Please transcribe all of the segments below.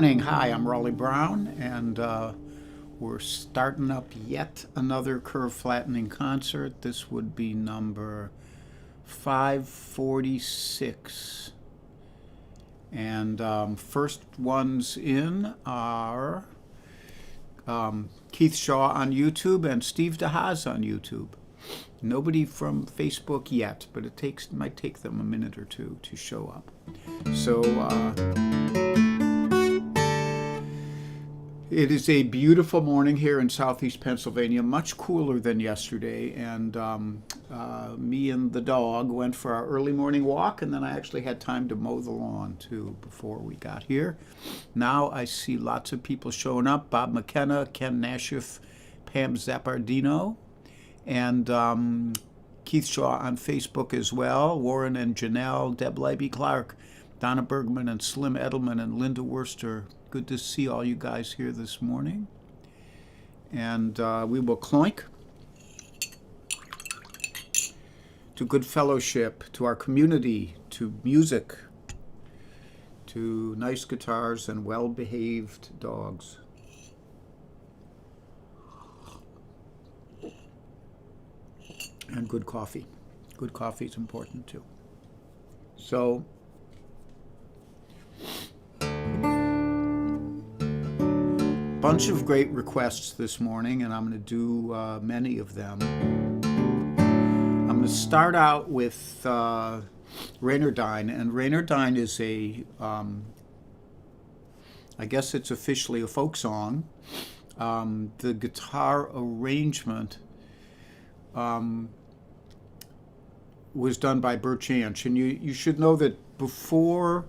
morning. Hi, I'm Raleigh Brown, and we're starting up yet another curve flattening concert. This would be number 546. And first ones in are Keith Shaw on YouTube and Steve DeHaas on YouTube. Nobody from Facebook yet, but it might take them a minute or two to show up. So it is a beautiful morning here in southeast Pennsylvania, much cooler than yesterday, and me and the dog went for our early morning walk, and then I actually had time to mow the lawn too before we got here. Now I see lots of people showing up: Bob McKenna, Ken Nashif, Pam Zappardino, and Keith Shaw on Facebook as well, Warren and Janelle, Deb Leiby Clark, Donna Bergman and Slim Edelman and Linda Worster. Good to see all you guys here this morning. And we will cloink to good fellowship, to our community, to music, to nice guitars and well-behaved dogs. And good coffee. Good coffee is important too. So, bunch of great requests this morning, and I'm going to do many of them. I'm going to start out with Raynardine, and Raynardine is I guess it's officially a folk song. The guitar arrangement was done by Bert Jansch, and you should know that before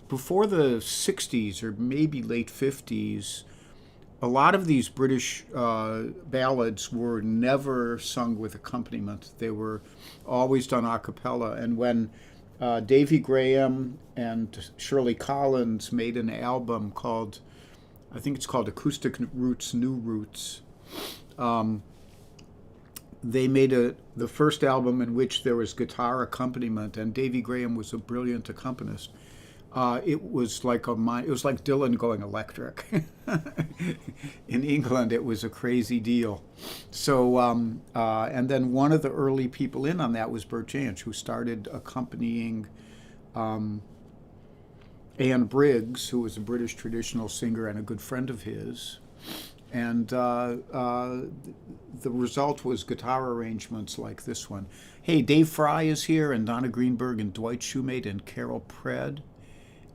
the 60s or maybe late 50s, a lot of these British ballads were never sung with accompaniment. They were always done a cappella. And when Davy Graham and Shirley Collins made an album called, I think it's called Acoustic Roots, New Roots, they made the first album in which there was guitar accompaniment, and Davy Graham was a brilliant accompanist. It was like Dylan going electric. In England, it was a crazy deal. So, and then one of the early people in on that was Bert Jansch, who started accompanying Anne Briggs, who was a British traditional singer and a good friend of his. And the result was guitar arrangements like this one. Hey, Dave Fry is here, and Donna Greenberg, and Dwight Shoemate, and Carol Pred,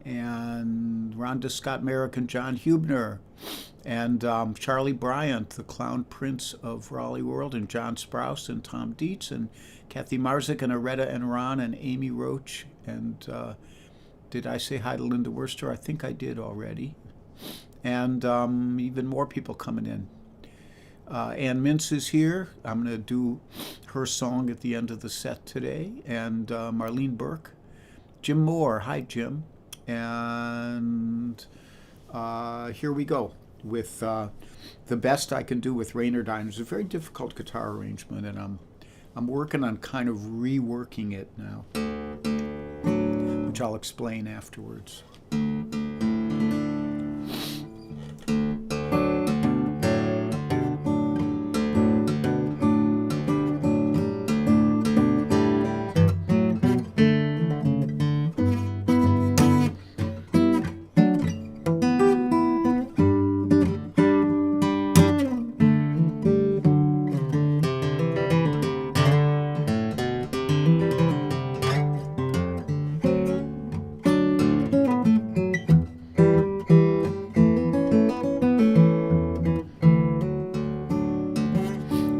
and Rhonda Scott Merrick, and John Hubner, and Charlie Bryant, the Clown Prince of Raleigh World, and John Sprouse, and Tom Dietz, and Kathy Marzik, and Aretta and Ron, and Amy Roach. And did I say hi to Linda Worster? I think I did already. And even more people coming in. Ann Mintz is here. I'm going to do her song at the end of the set today. And Marlene Burke. Jim Moore. Hi, Jim. And here we go with the best I can do with Raynardine. It's a very difficult guitar arrangement, and I'm working on kind of reworking it now, which I'll explain afterwards.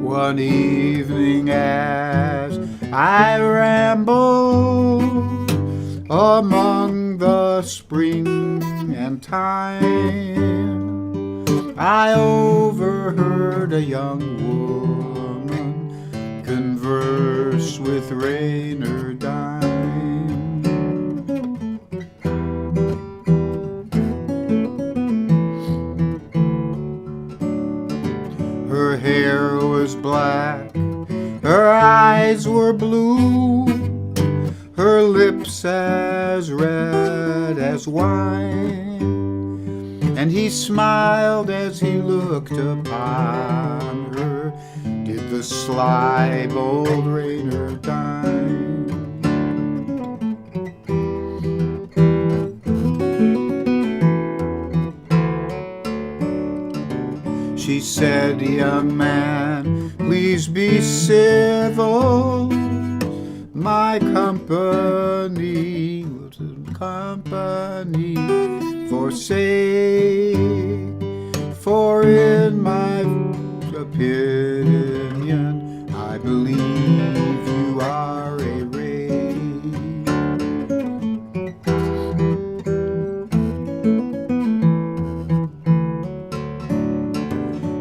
One evening as I ramble among the spring and thyme, I overheard a young woman converse with Raynardine. Her hair was black, her eyes were blue, her lips as red as wine, and he smiled as he looked upon her. Did the sly bold Rainer dine? She said, young man, please be civil. My company forsake, for in my opinion, I believe you are a ray.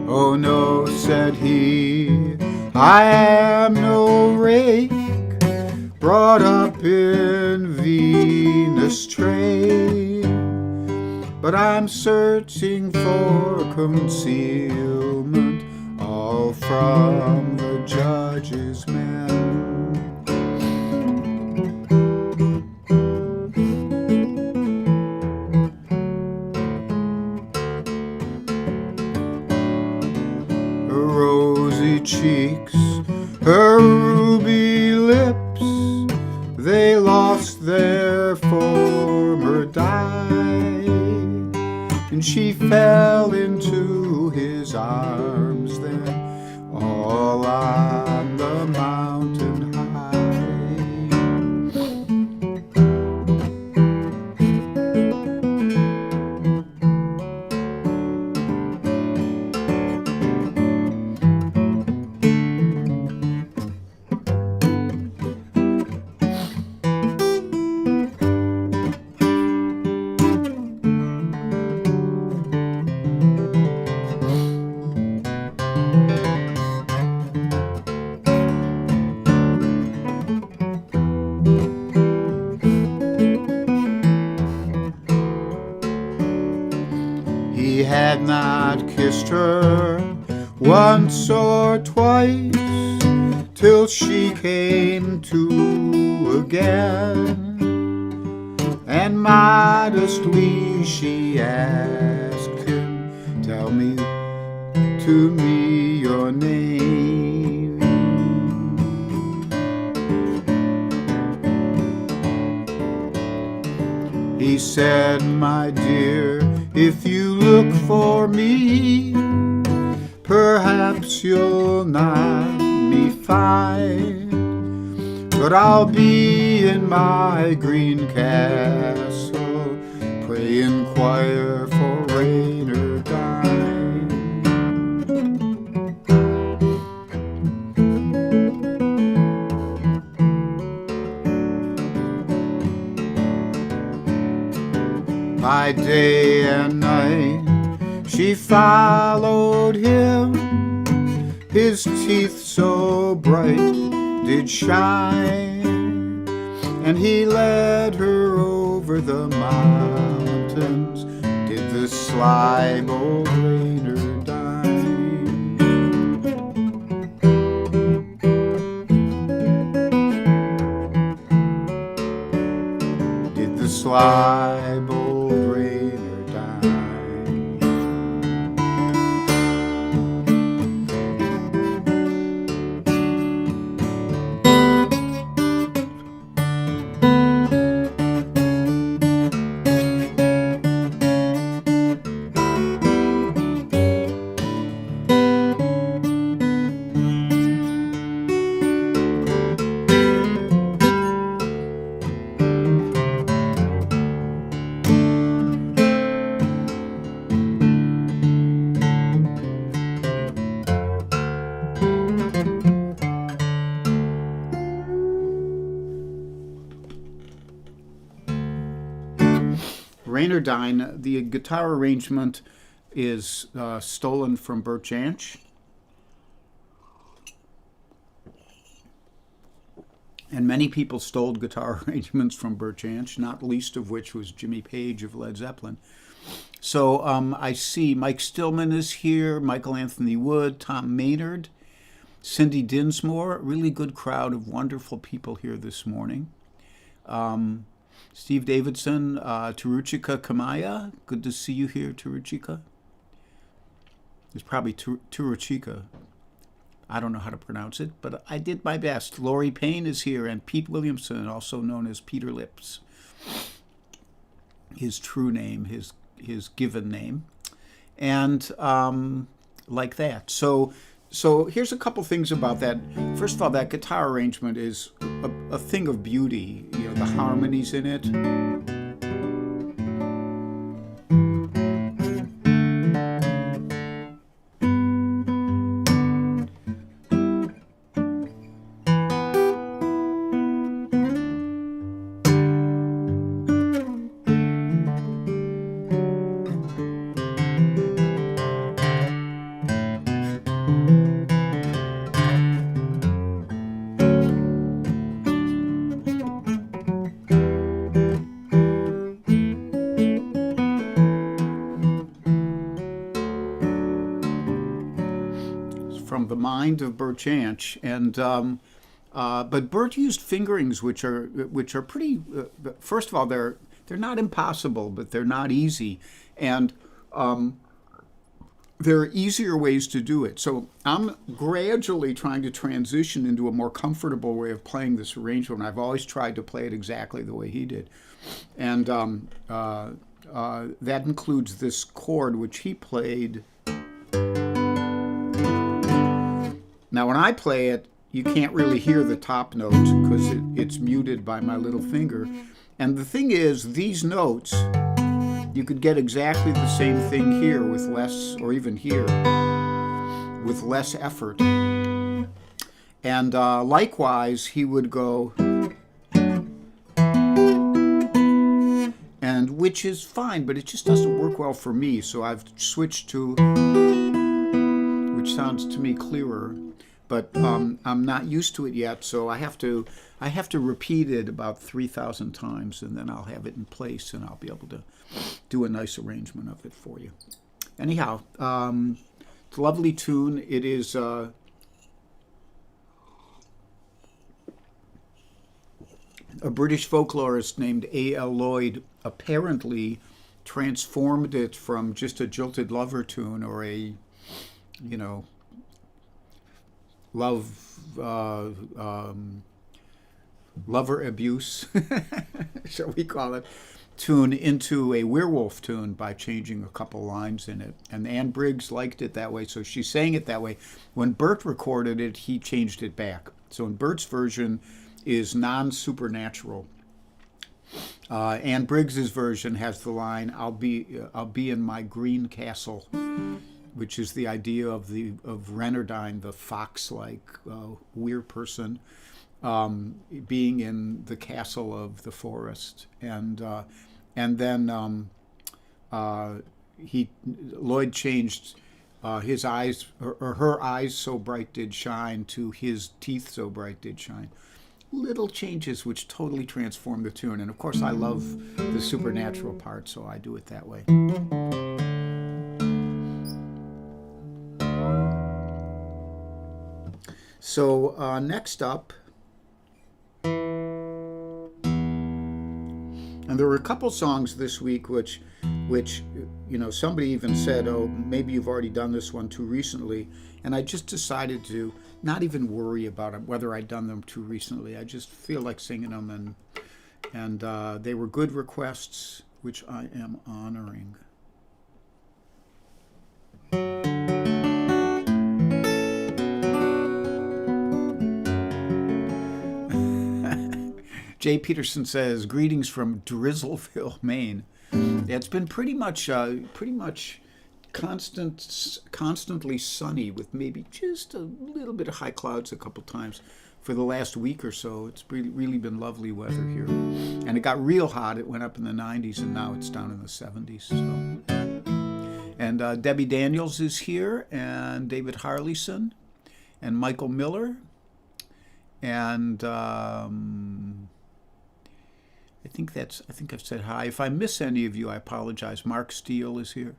Oh no, said he, I am no rake, brought up in Venus trade, but I'm searching for concealment, all from the judge's men. Her rosy cheeks, her ruby lips, they lost their former dye, and she fell into his arms then, all on the mountain high. He had not kissed her once or twice, till she came to again, and modestly she asked him, tell me to me your name. He said, my dear, if you look for me, perhaps you'll not me find, but I'll be in my green castle, pray inquire for Rainer dine. By day and night she followed him, his teeth so bright did shine, and he led her over the mountains, did the sly bold Rainer dine. Did the sly bold Rainer dine. Rainer dine, the guitar arrangement is stolen from Bert Jansch. And many people stole guitar arrangements from Bert Jansch, not least of which was Jimmy Page of Led Zeppelin. So I see Mike Stillman is here, Michael Anthony Wood, Tom Maynard, Cindy Dinsmore, really good crowd of wonderful people here this morning. Steve Davidson, Taruchika Kamaya. Good to see you here, Taruchika. It's probably Taruchika. I don't know how to pronounce it, but I did my best. Lori Payne is here, and Pete Williamson, also known as Peter Lips. His true name, his given name. And like that. So here's a couple things about that. First of all, that guitar arrangement is a thing of beauty. You know, the harmonies in it. From the mind of Bert Jansch, and but Bert used fingerings which are pretty. First of all, they're not impossible, but they're not easy, and there are easier ways to do it. So I'm gradually trying to transition into a more comfortable way of playing this arrangement. I've always tried to play it exactly the way he did, and that includes this chord which he played. Now, when I play it, you can't really hear the top notes because it's muted by my little finger. And the thing is, these notes, you could get exactly the same thing here with less, or even here, with less effort. And likewise, he would go, and which is fine, but it just doesn't work well for me. So I've switched to, which sounds to me clearer. But I'm not used to it yet, so I have to repeat it about 3,000 times, and then I'll have it in place, and I'll be able to do a nice arrangement of it for you. Anyhow, it's a lovely tune. It is a British folklorist named A.L. Lloyd apparently transformed it from just a jilted lover tune or a, lover abuse, shall we call it, tune into a werewolf tune by changing a couple lines in it. And Anne Briggs liked it that way, so she sang it that way. When Bert recorded it, he changed it back. So in Bert's version is non-supernatural. Anne Briggs's version has the line, "I'll be in my green castle," which is the idea of Renardine, the fox-like weir person, being in the castle of the forest, and then Lloyd changed his eyes or her eyes so bright did shine to his teeth so bright did shine. Little changes which totally transform the tune, and of course I love the supernatural part, so I do it that way. So next up, and there were a couple songs this week which somebody even said, "Oh, maybe you've already done this one too recently," and I just decided to not even worry about it, whether I'd done them too recently. I just feel like singing them, and they were good requests, which I am honoring. Jay Peterson says, "Greetings from Drizzleville, Maine." Yeah, it's been pretty much constantly sunny with maybe just a little bit of high clouds a couple times for the last week or so. It's really been lovely weather here, and it got real hot. It went up in the 90s, and now it's down in the 70s. So. And Debbie Daniels is here, and David Harleyson, and Michael Miller, and I think I've said hi. If I miss any of you, I apologize. Mark Steele is here.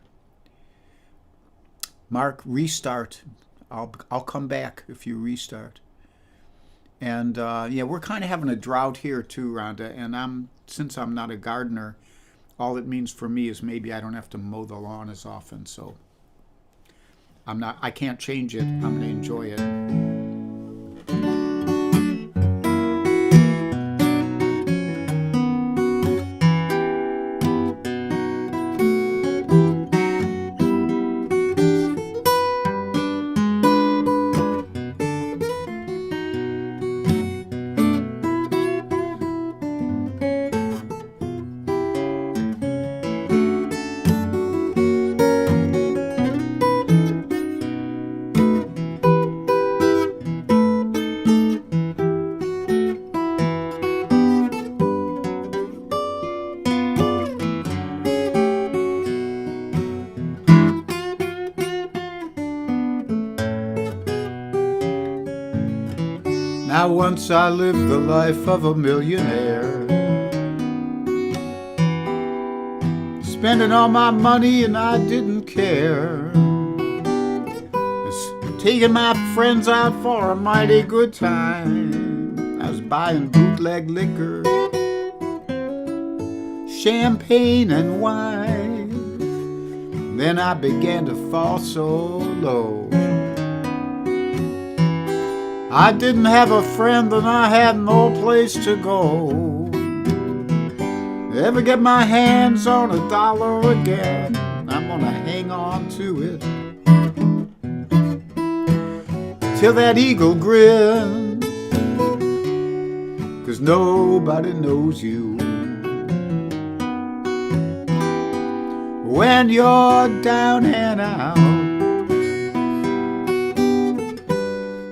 Mark, restart. I'll come back if you restart. And we're kind of having a drought here too, Rhonda. And I'm since I'm not a gardener, all it means for me is maybe I don't have to mow the lawn as often. So I can't change it. I'm going to enjoy it. Now once I lived the life of a millionaire, spending all my money and I didn't care. Was taking my friends out for a mighty good time. I was buying bootleg liquor, champagne and wine. Then I began to fall so low. I didn't have a friend and I had no place to go. Ever get my hands on $1 again, I'm gonna hang on to it till that eagle grins, 'cause nobody knows you when you're down and out.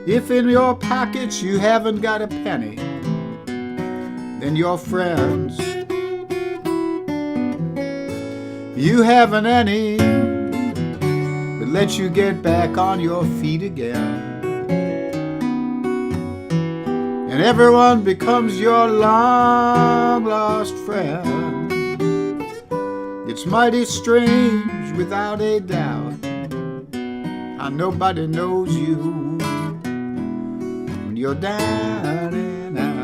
If in your pockets you haven't got a penny, then your friends, you haven't any that let you get back on your feet again. And everyone becomes your long-lost friend. It's mighty strange, without a doubt, how nobody knows you you're down and out.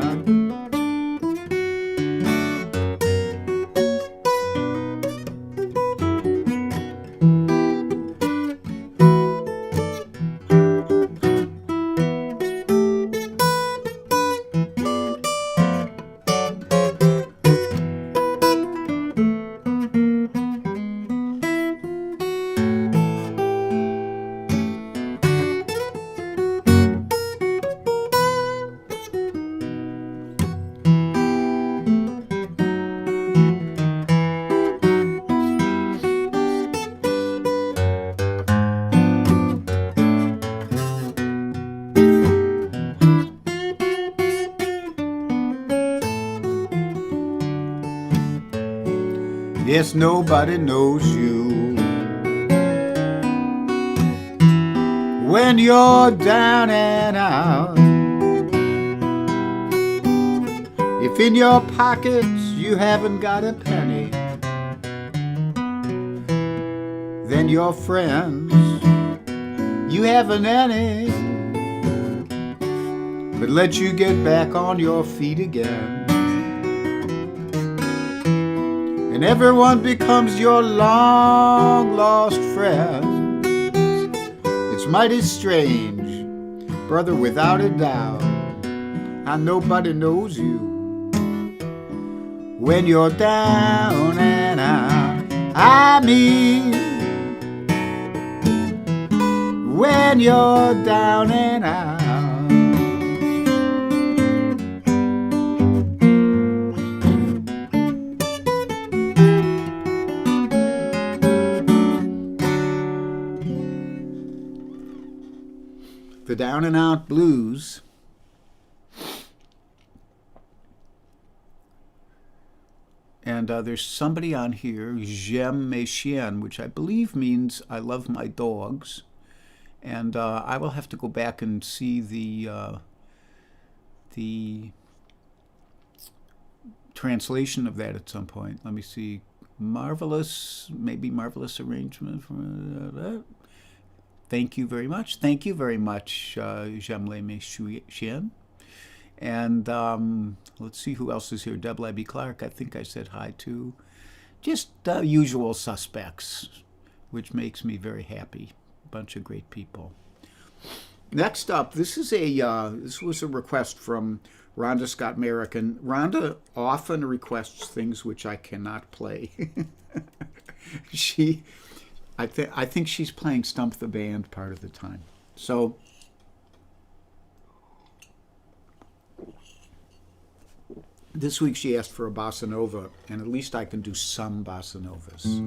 Yes, nobody knows you when you're down and out. If in your pockets you haven't got a penny, then your friends, you haven't any but let you get back on your feet again. And everyone becomes your long-lost friend. It's mighty strange, brother, without a doubt, how nobody knows you when you're down and out. I mean, when you're down and out. The Down and Out Blues. And there's somebody on here, J'aime mes chiens, which I believe means I love my dogs. And I will have to go back and see the translation of that at some point. Let me see. Marvelous, maybe marvelous arrangement for that. Thank you very much. Thank you very much, J'aime mes chiens. And let's see who else is here. Deb Labby Clark, I think I said hi to. Just usual suspects, which makes me very happy. A bunch of great people. Next up, this was a request from Rhonda Scott Merrick, and Rhonda often requests things which I cannot play. I think she's playing Stump the Band part of the time. So this week she asked for a bossa nova, and at least I can do some bossa novas.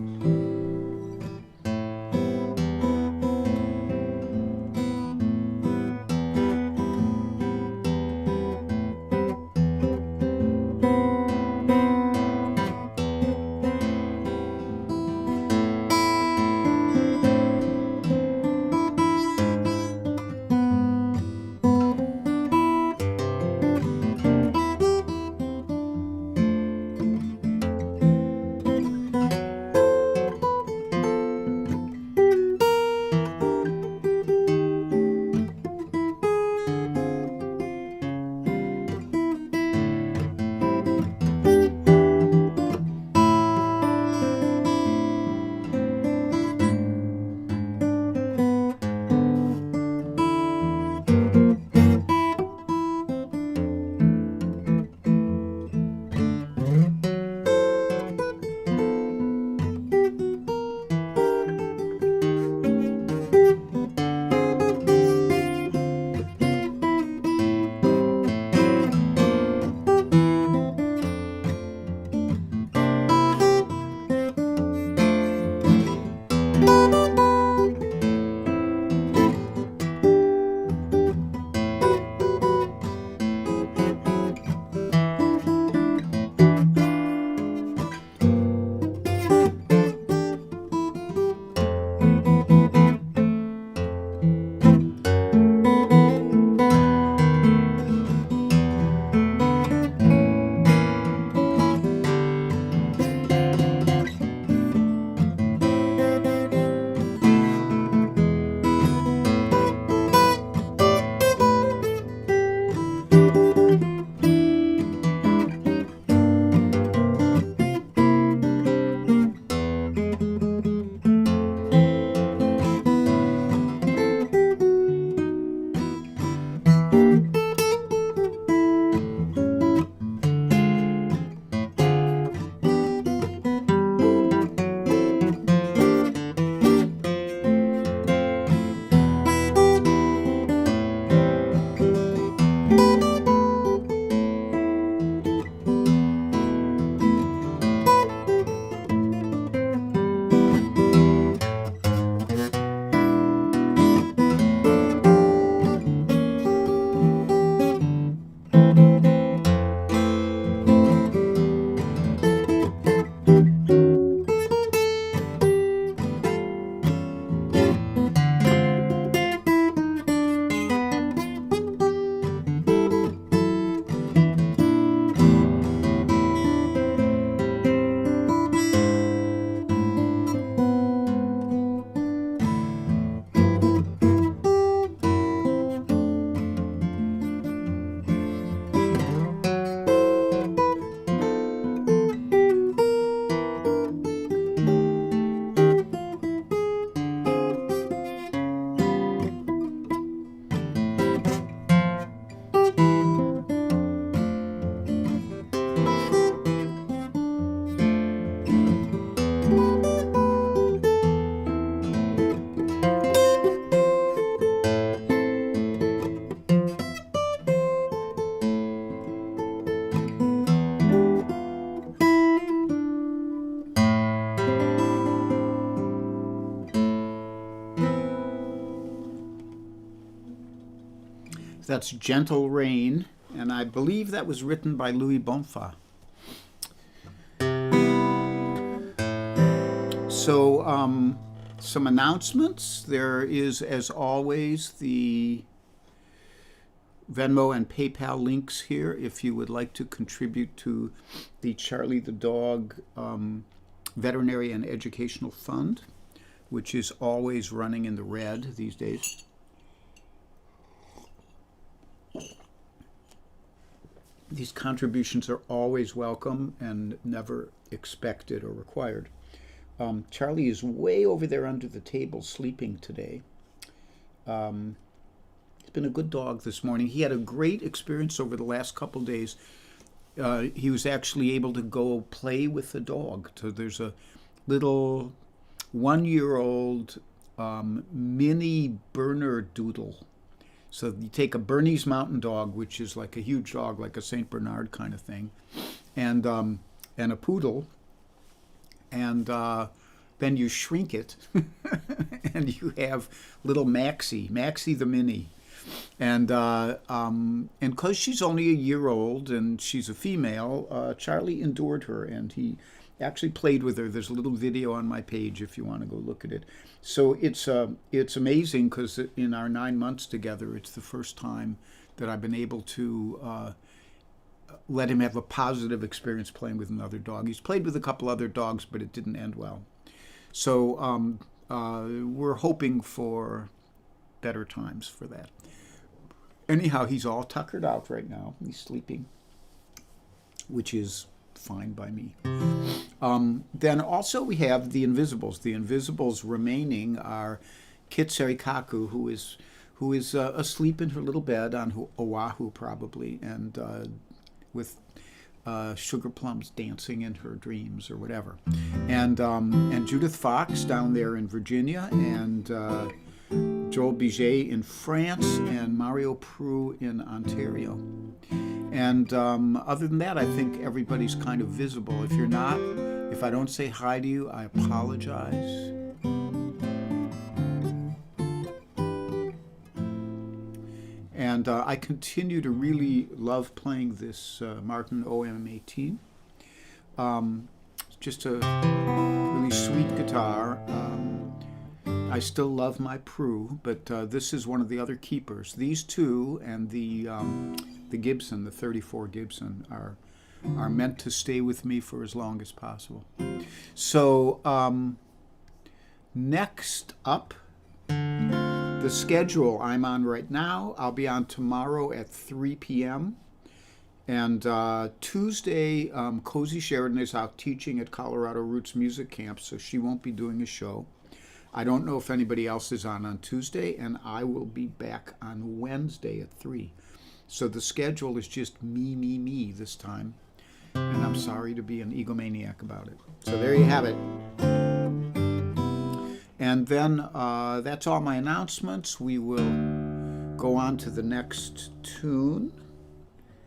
That's Gentle Rain, and I believe that was written by Louis Bonfa. So some announcements. There is, as always, the Venmo and PayPal links here if you would like to contribute to the Charlie the Dog Veterinary and Educational Fund, which is always running in the red these days. These contributions are always welcome and never expected or required. Charlie is way over there under the table sleeping today. He's been a good dog this morning. He had a great experience over the last couple days. He was actually able to go play with the dog. So there's a little 1-year-old mini Bernedoodle. So you take a Bernese Mountain Dog, which is like a huge dog, like a Saint Bernard kind of thing, and a poodle, and then you shrink it, and you have little Maxie the Mini, and because she's only a year old and she's a female, Charlie endured her, and he actually played with her. There's a little video on my page if you want to go look at it. So it's amazing because in our 9 months together, it's the first time that I've been able to let him have a positive experience playing with another dog. He's played with a couple other dogs, but it didn't end well. So we're hoping for better times for that. Anyhow, he's all tuckered out right now. He's sleeping, which is fine by me. Then also we have the Invisibles. The Invisibles remaining are Kitseri Kaku, who is asleep in her little bed on Oahu probably, and with sugar plums dancing in her dreams or whatever. And Judith Fox down there in Virginia, and Joel Biget in France, and Mario Prue in Ontario. And other than that, I think everybody's kind of visible. If you're not, if I don't say hi to you, I apologize. And I continue to really love playing this Martin OM18. Just a really sweet guitar. I still love my Prue, but this is one of the other keepers. These two and the Gibson, the 34 Gibson, are meant to stay with me for as long as possible. So next up, the schedule I'm on right now. I'll be on tomorrow at 3 p.m. And Tuesday, Cozy Sheridan is out teaching at Colorado Roots Music Camp, so she won't be doing a show. I don't know if anybody else is on Tuesday, and I will be back on Wednesday at 3. So the schedule is just me this time, and I'm sorry to be an egomaniac about it. So there you have it. And then that's all my announcements. We will go on to the next tune.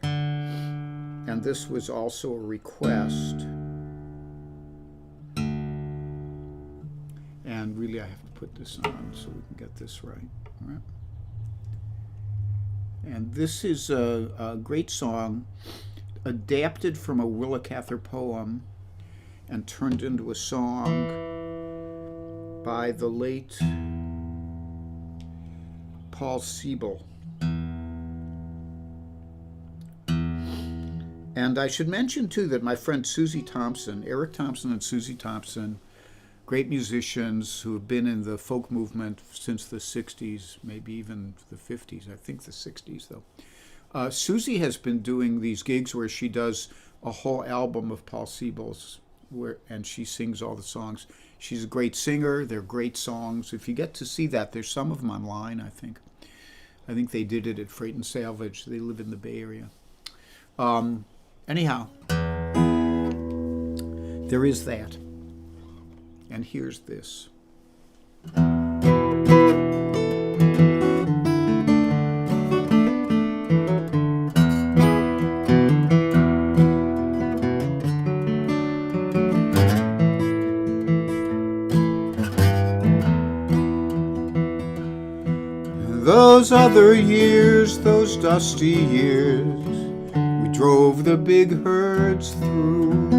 And this was also a request. And really I have to put this on so we can get this right. All right. And this is a great song adapted from a Willa Cather poem and turned into a song by the late Paul Siebel. And I should mention too that my friend Susie Thompson, Eric Thompson and Susie Thompson, great musicians who have been in the folk movement since the 60s, maybe even the 50s, I think the 60s though. Susie has been doing these gigs where she does a whole album of Paul Siebel's, and she sings all the songs. She's a great singer. They're great songs. If you get to see that, there's some of them online, I think. I think they did it at Freight and Salvage. They live in the Bay Area. Anyhow, there is that. And here's this. Those other years, those dusty years, we drove the big herds through.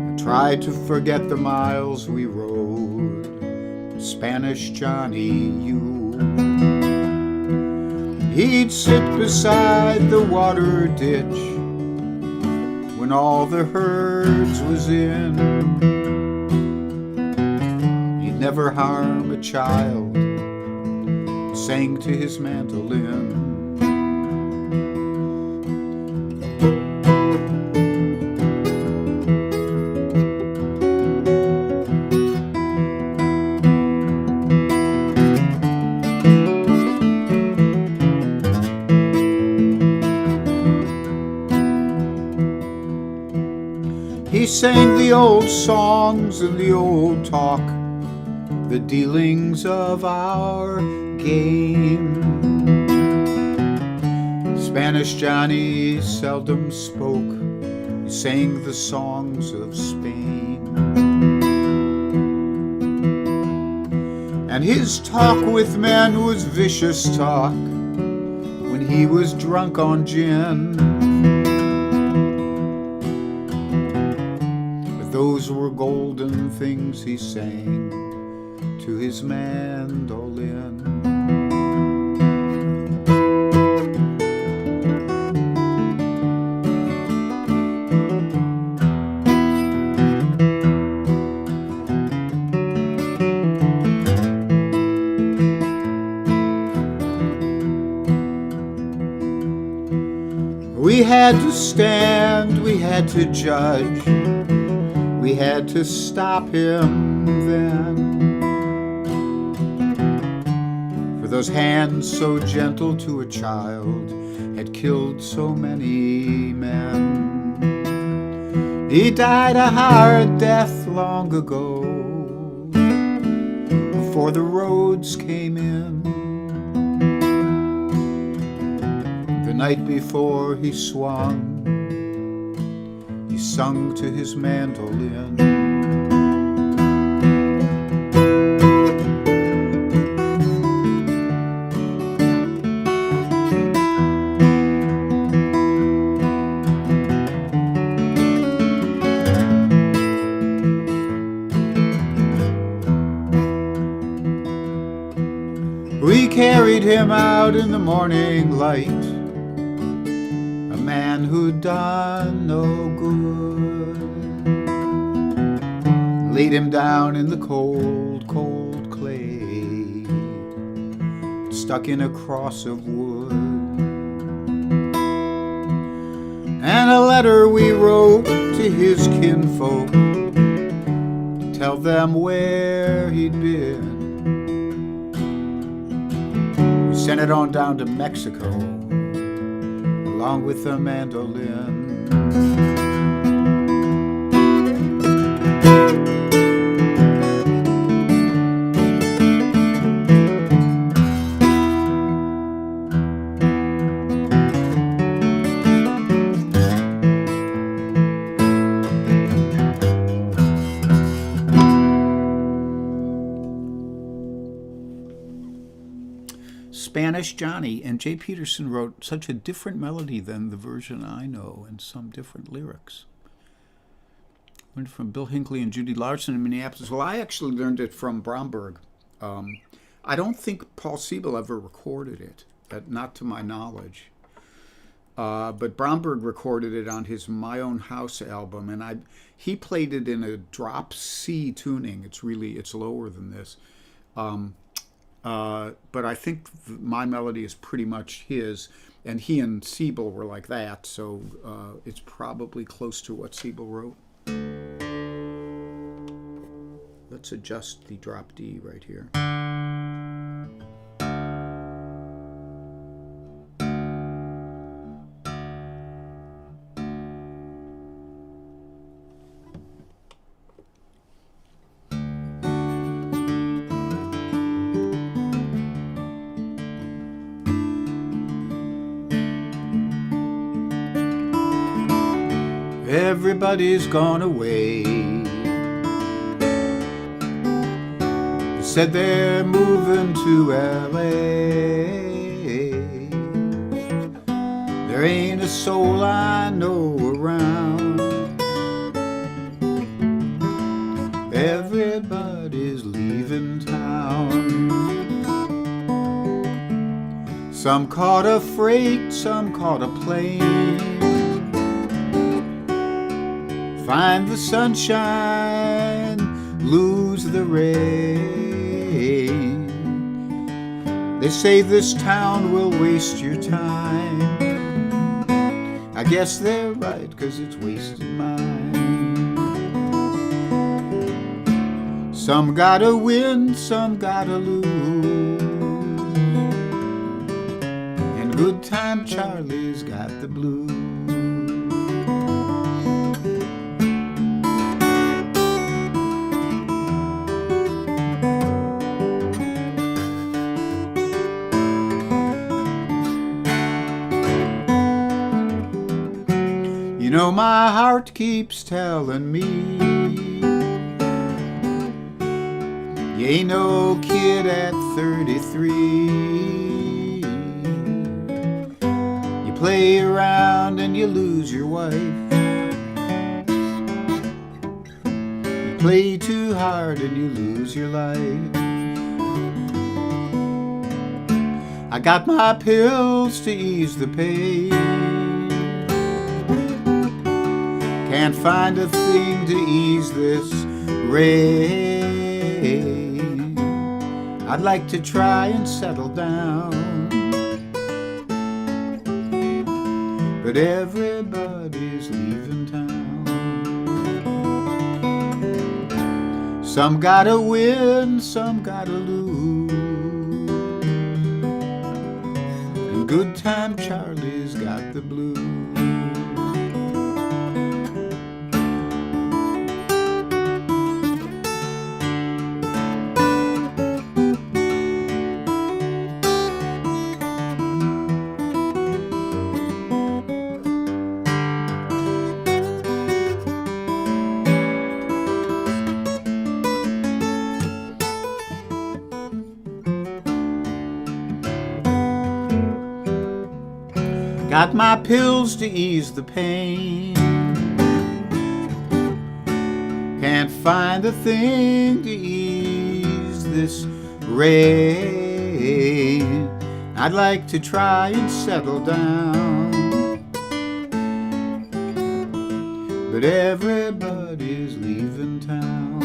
I tried to forget the miles we rode, Spanish Johnny, you. He'd sit beside the water ditch when all the herds was in. He'd never harm a child, sang to his mandolin. sang the old songs and the old talk, the dealings of our game. Spanish Johnny seldom spoke, he sang the songs of Spain. And his talk with men was vicious talk when he was drunk on gin. But those were golden things he sang to his mandolin. We had to stand, we had to judge, we had to stop him then. For those hands so gentle to a child had killed so many men. He died a hard death long ago, before the roads came in. The night before he swung, he sung to his mandolin. We carried him out in the morning light, a man who'd done no good. Laid him down in the cold, cold clay, stuck in a cross of wood. And a letter we wrote to his kinfolk to tell them where he'd been. Sent it on down to Mexico, along with the mandolin. Spanish Johnny, and Jay Peterson wrote such a different melody than the version I know, and some different lyrics. Learned from Bill Hinckley and Judy Larson in Minneapolis. Well, I actually learned it from Bromberg. I don't think Paul Siebel ever recorded it, not to my knowledge. But Bromberg recorded it on his My Own House album, and he played it in a drop C tuning. It's lower than this. But I think my melody is pretty much his, and he and Siebel were like that, so it's probably close to what Siebel wrote. Let's adjust the drop D right here. Everybody's gone away. They said they're moving to LA. There ain't a soul I know around. Everybody's leaving town. Some caught a freight, some caught a plane. Find the sunshine, lose the rain. They say this town will waste your time. I guess they're right, 'cause it's wasted mine. Some gotta win, some gotta lose. And Good Time Charlie's got the blues. know my heart keeps telling me you ain't no kid at 33. You play around and you lose your wife. You play too hard and you lose your life. I got my pills to ease the pain. Can't find a thing to ease this rain. I'd like to try and settle down, but everybody's leaving town. Some gotta win, some gotta lose. And good time Charlie's got the blues. Got my pills to ease the pain. Can't find a thing to ease this rain. I'd like to try and settle down, but everybody's leaving town.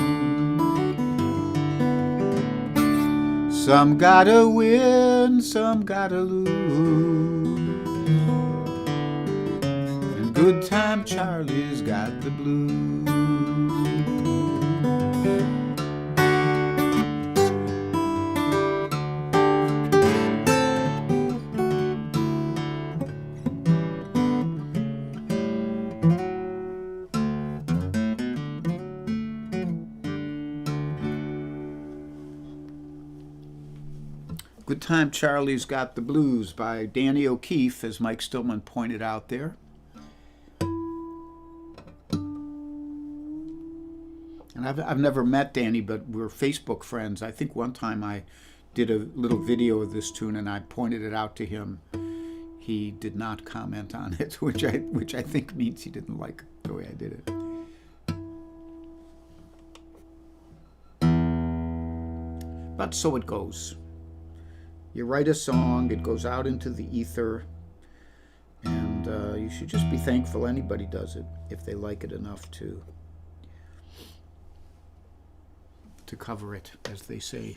Some gotta win, some gotta lose. Good time Charlie's got the blues. Good Time Charlie's Got the Blues by Danny O'Keefe, as Mike Stillman pointed out there. And I've never met Danny, but we're Facebook friends. I think one time I did a little video of this tune and I pointed it out to him. He did not comment on it, which I think means he didn't like the way I did it. But so it goes. You write a song, it goes out into the ether, and you should just be thankful anybody does it if they like it enough to cover it, as they say.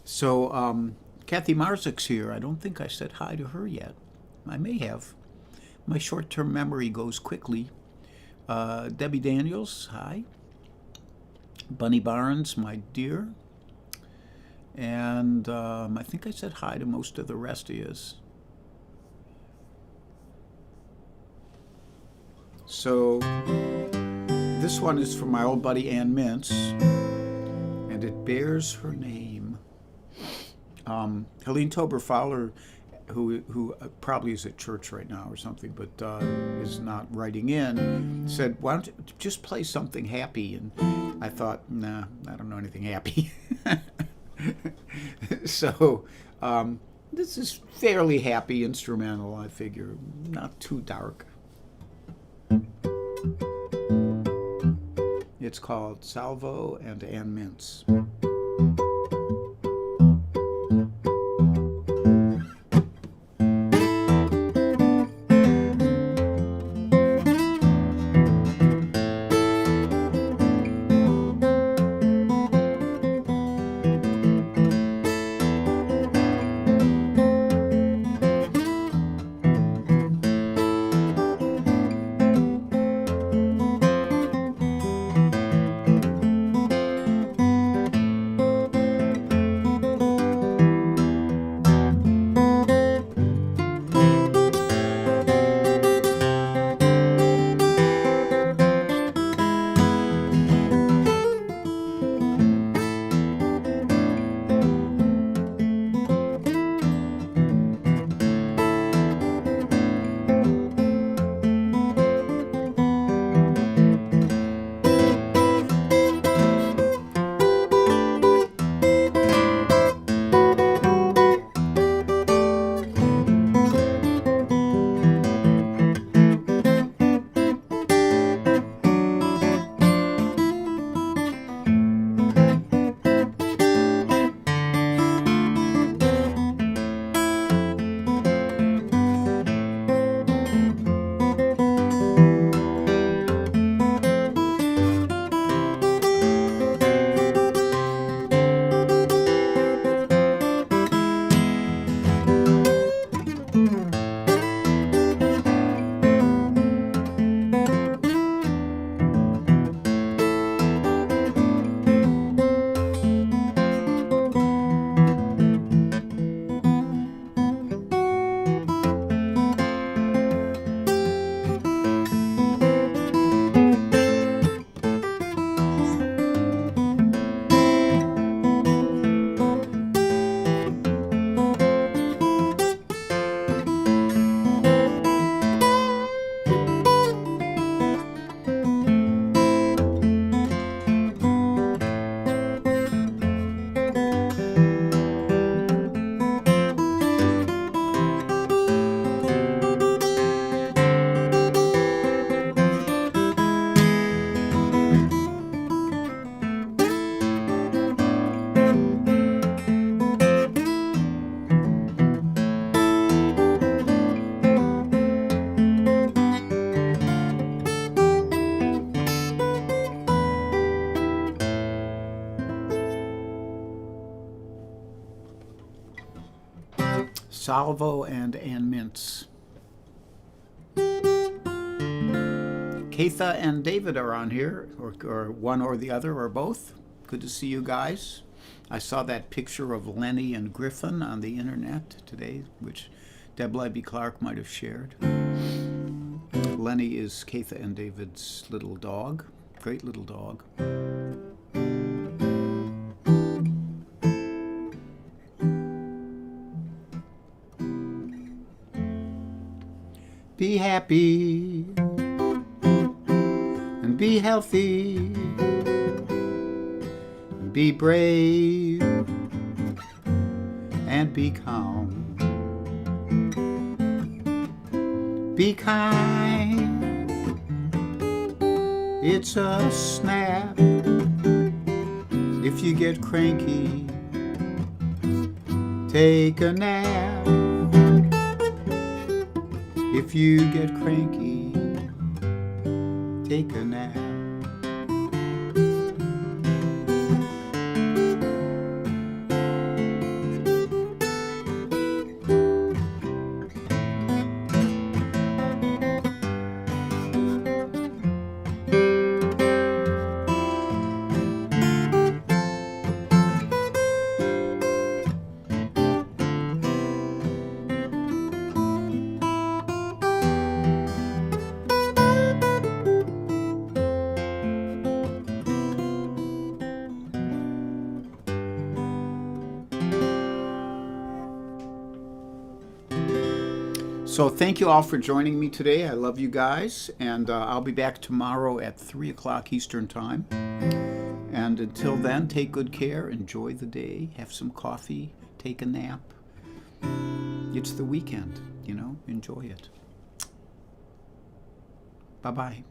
So, Kathy Marzik's here. I don't think I said hi to her yet. I may have. My short-term memory goes quickly. Debbie Daniels, hi. Bunny Barnes, my dear. And I think I said hi to most of the rest of yous. So this one is from my old buddy Ann Mintz, and it bears her name. Helene Tober Fowler, who probably is at church right now or something, but is not writing in, said, why don't you just play something happy? And I thought, nah, I don't know anything happy. So this is fairly happy instrumental, I figure, not too dark. It's called Salvo and Ann Mintz. Salvo and Ann Mintz. Katha and David are on here, or one or the other, or both. Good to see you guys. I saw that picture of Lenny and Griffin on the internet today, which Debla B. Clark might have shared. Lenny is Katha and David's little dog. Great little dog. Be happy and be healthy and be brave and be calm. Be kind, it's a snap. If you get cranky, take a nap. If you get cranky, take a nap. So thank you all for joining me today. I love you guys, and I'll be back tomorrow at 3 o'clock Eastern Time. And until then, take good care, enjoy the day, have some coffee, take a nap. It's the weekend, enjoy it. Bye-bye.